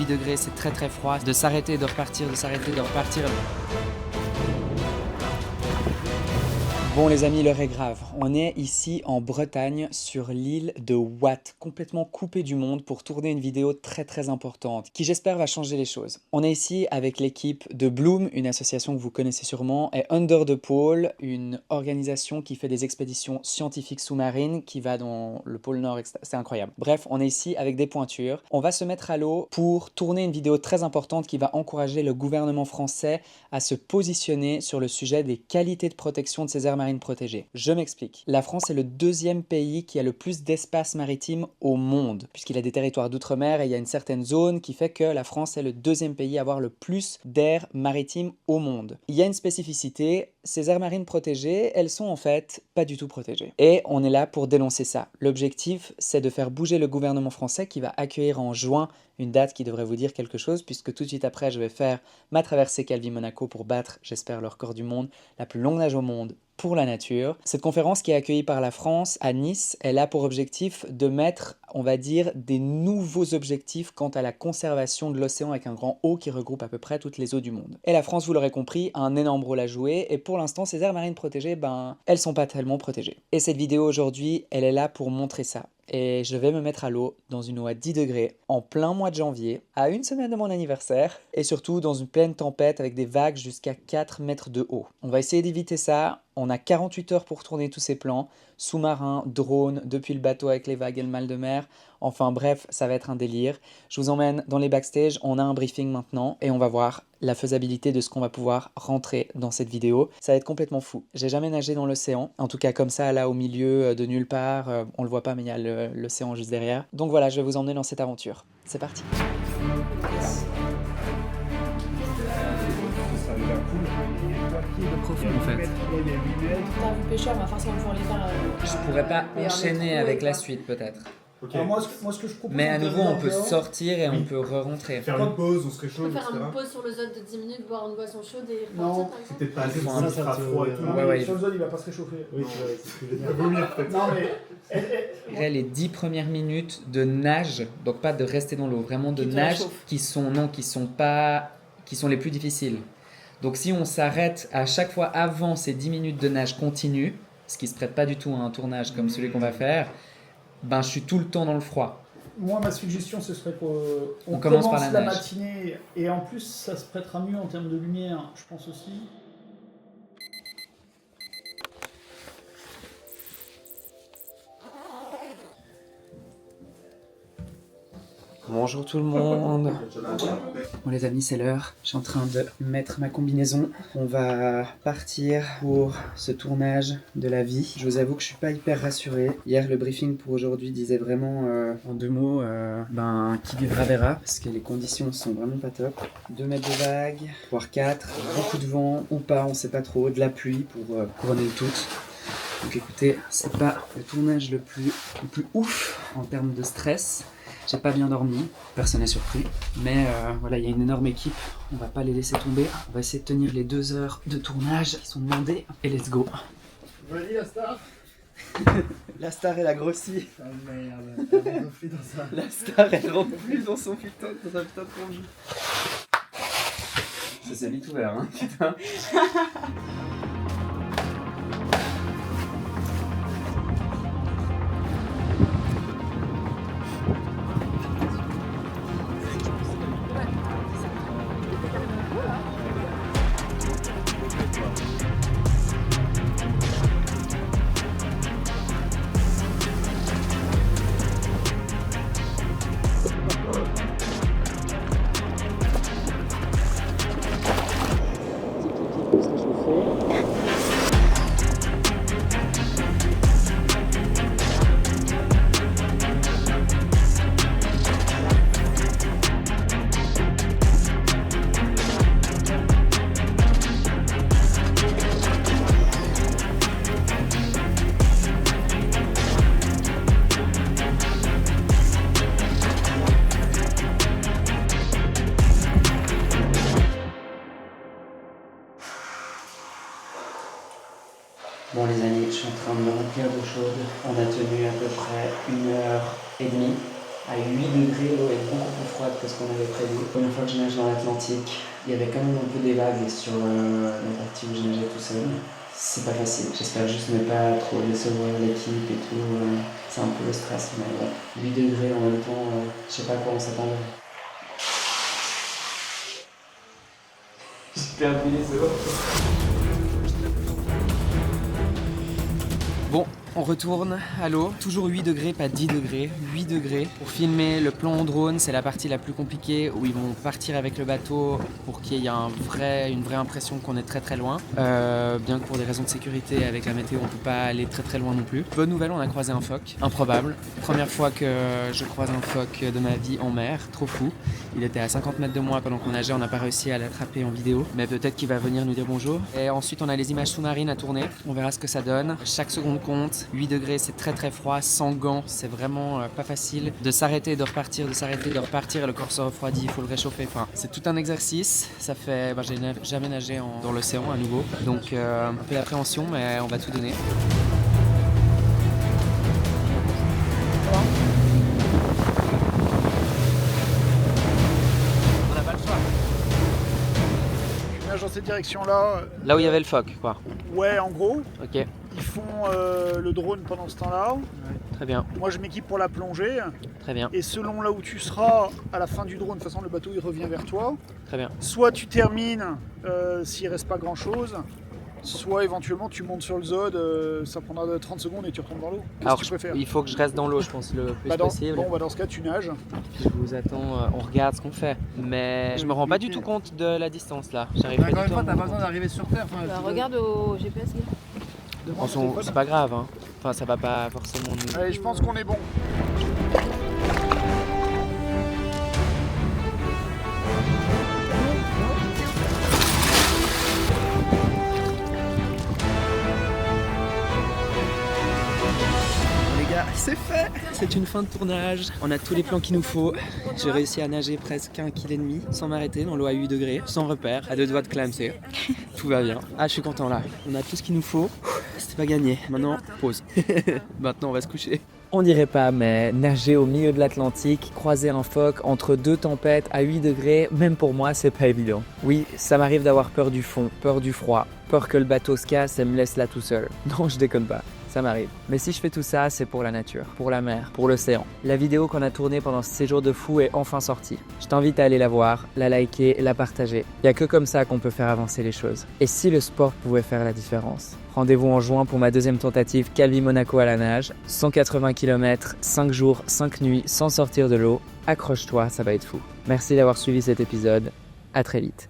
18 degrés, c'est très très froid. De s'arrêter, de repartir, de s'arrêter, de repartir. Bon les amis, l'heure est grave. On est ici en Bretagne sur l'île de Watt, complètement coupée du monde pour tourner une vidéo très très importante qui j'espère va changer les choses. On est ici avec l'équipe de Bloom, une association que vous connaissez sûrement, et Under the Pole, une organisation qui fait des expéditions scientifiques sous-marines qui va dans le pôle Nord, etc. C'est incroyable. Bref, on est ici avec des pointures. On va se mettre à l'eau pour tourner une vidéo très importante qui va encourager le gouvernement français à se positionner sur le sujet des qualités de protection de ces aires marines protégées. Je m'explique. La France est le deuxième pays qui a le plus d'espace maritime au monde, puisqu'il a des territoires d'outre-mer et il y a une certaine zone qui fait que la France est le deuxième pays à avoir le plus d'aires maritimes au monde. Il y a une spécificité, ces aires marines protégées, elles sont en fait pas du tout protégées. Et on est là pour dénoncer ça. L'objectif, c'est de faire bouger le gouvernement français qui va accueillir en juin une date qui devrait vous dire quelque chose, puisque tout de suite après, je vais faire ma traversée Calvi-Monaco pour battre, j'espère, le record du monde, la plus longue nage au monde pour la nature. Cette conférence qui est accueillie par la France à Nice, elle a pour objectif de mettre, on va dire, des nouveaux objectifs quant à la conservation de l'océan avec un grand O qui regroupe à peu près toutes les eaux du monde. Et la France, vous l'aurez compris, a un énorme rôle à jouer, et pour l'instant, ces aires marines protégées, elles sont pas tellement protégées. Et cette vidéo aujourd'hui, elle est là pour montrer ça. Et je vais me mettre à l'eau dans une eau à 10 degrés, en plein mois de janvier, à une semaine de mon anniversaire, et surtout dans une pleine tempête avec des vagues jusqu'à 4 mètres de haut. On va essayer d'éviter ça, on a 48 heures pour tourner tous ces plans, sous-marin, drone, depuis le bateau avec les vagues et le mal de mer, enfin bref, ça va être un délire. Je vous emmène dans les backstage, on a un briefing maintenant, et on va voir la faisabilité de ce qu'on va pouvoir rentrer dans cette vidéo. Ça va être complètement fou. J'ai jamais nagé dans l'océan, en tout cas comme ça, là au milieu de nulle part, on le voit pas mais il y a l'océan juste derrière. Donc voilà, je vais vous emmener dans cette aventure. C'est parti. De profond en fait. T'as vu pêcheur, on va forcément pouvoir les faire. Je pourrais pas enchaîner avec la suite peut-être. Okay. Alors moi, ce que je propose... Mais à nouveau, on peut sortir et on peut re-rentrer. Faire une pause, on se On réchauffe, peut faire etc. une pause sur le zone de 10 minutes, boire une boisson chaude et repartir Non, par C'est exemple. peut-être pas assez, Ça, ça ça sera te- froid et tout. Ouais, ouais. Sur le zone, il va pas se réchauffer. Oui, c'est ce que je veux dire. Vomir peut-être. Non, mais... Après, les 10 premières minutes de nage, donc pas de rester dans l'eau, vraiment de Qui te nage, réchauffe. qui sont les plus difficiles. Donc si on s'arrête à chaque fois avant ces 10 minutes de nage continue, ce qui se prête pas du tout à un tournage comme celui qu'on va faire, je suis tout le temps dans le froid. Moi, ma suggestion, ce serait qu'on commence par la la nage. matinée, et en plus, ça se prêtera mieux en termes de lumière, je pense aussi. Bonjour tout le monde. Bon les amis, c'est l'heure. Je suis en train de mettre ma combinaison. On va partir pour ce tournage de la vie. Je vous avoue que je suis pas hyper rassuré. Hier, le briefing pour aujourd'hui disait vraiment en 2 mots, qui vivra verra, parce que les conditions sont vraiment pas top. 2 mètres de vague, voire 4, beaucoup de vent ou pas, on sait pas trop, de la pluie pour couronner le tout. Donc écoutez, c'est pas le tournage le plus ouf en termes de stress. J'ai pas bien dormi, personne n'est surpris, mais voilà, il y a une énorme équipe, on va pas les laisser tomber. On va essayer de tenir les 2 heures de tournage qui sont demandées, et let's go. Vas-y, la star. La star, elle a grossi. Ah merde, elle a gonflé dans ça. La star, elle rentre plus dans son putain de combi. Ça s'est vite ouvert, hein, putain. Bon les amis, je suis en train de me remplir d'eau chaude. On a tenu à peu près 1h30. À 8 degrés, l'eau est beaucoup plus froide que ce qu'on avait prévu. La première fois que je nage dans l'Atlantique, il y avait quand même un peu des vagues sur la partie où je nageais tout seul. C'est pas facile, j'espère juste ne pas trop décevoir l'équipe et tout. C'est un peu le stress, mais bon. 8 degrés en même temps, je sais pas à quoi on s'attendait. J'ai perdu les os. Bon, on retourne à l'eau, toujours 8 degrés, pas 10 degrés, 8 degrés. Pour filmer le plan en drone, c'est la partie la plus compliquée où ils vont partir avec le bateau pour qu'il y ait une vraie impression qu'on est très très loin. Bien que pour des raisons de sécurité avec la météo, on peut pas aller très très loin non plus. Bonne nouvelle, on a croisé un phoque, improbable. Première fois que je croise un phoque de ma vie en mer, trop fou. Il était à 50 mètres de moi pendant qu'on nageait, on n'a pas réussi à l'attraper en vidéo, mais peut-être qu'il va venir nous dire bonjour. Et ensuite, on a les images sous-marines à tourner, on verra ce que ça donne. Chaque seconde compte, 8 degrés, c'est très très froid, sans gants, c'est vraiment pas facile. De s'arrêter, de repartir, de s'arrêter, de repartir, le corps se refroidit, il faut le réchauffer. Enfin, c'est tout un exercice, ça fait... j'ai jamais nagé dans l'océan à nouveau, donc un peu d'appréhension, mais on va tout donner. Dans cette direction-là. Là où il y avait le phoque, quoi. Ouais, en gros. Ok, Ils font le drone pendant ce temps-là. très bien, Moi, je m'équipe pour la plongée. très bien, Et selon là où tu seras à la fin du drone, de toute façon, le bateau il revient vers toi. très bien. Soit tu termines s'il reste pas grand-chose, soit éventuellement tu montes sur le Zod, ça prendra 30 secondes et tu retournes dans l'eau. Qu'est-ce Alors, que tu préfères? il faut que je reste dans l'eau, je pense, le plus possible. Dans ce cas, tu nages. Je vous attends, on regarde ce qu'on fait. Mais je me rends pas du tout compte de la distance là. J'arrive pas du tout. T'as pas besoin d'arriver sur Terre. Bah, regarde au GPS, gars. En son- C'est pas grave, hein. Enfin, ça va pas forcément nous. Allez, je pense qu'on est bon. Les gars, c'est fait. C'est une fin de tournage. On a tous les plans qu'il nous faut. J'ai réussi à nager presque 1,5 kg sans m'arrêter dans l'eau à 8 degrés, sans repère, à 2 doigts de clamser. Tout va bien. Ah, je suis content là. On a tout ce qu'il nous faut. C'était pas gagné. Maintenant, pause. Maintenant, on va se coucher. On dirait pas, mais nager au milieu de l'Atlantique, croiser un phoque entre 2 tempêtes à 8 degrés, même pour moi, c'est pas évident. Oui, ça m'arrive d'avoir peur du fond, peur du froid, peur que le bateau se casse et me laisse là tout seul. Non, je déconne pas. Ça m'arrive. Mais si je fais tout ça, c'est pour la nature, pour la mer, pour l'océan. La vidéo qu'on a tournée pendant ce séjour de fou est enfin sortie. Je t'invite à aller la voir, la liker, la partager. Il n'y a que comme ça qu'on peut faire avancer les choses. Et si le sport pouvait faire la différence? Rendez-vous en juin pour ma deuxième tentative Calvi-Monaco à la nage. 180 km, 5 jours, 5 nuits sans sortir de l'eau. Accroche-toi, ça va être fou. Merci d'avoir suivi cet épisode. À très vite.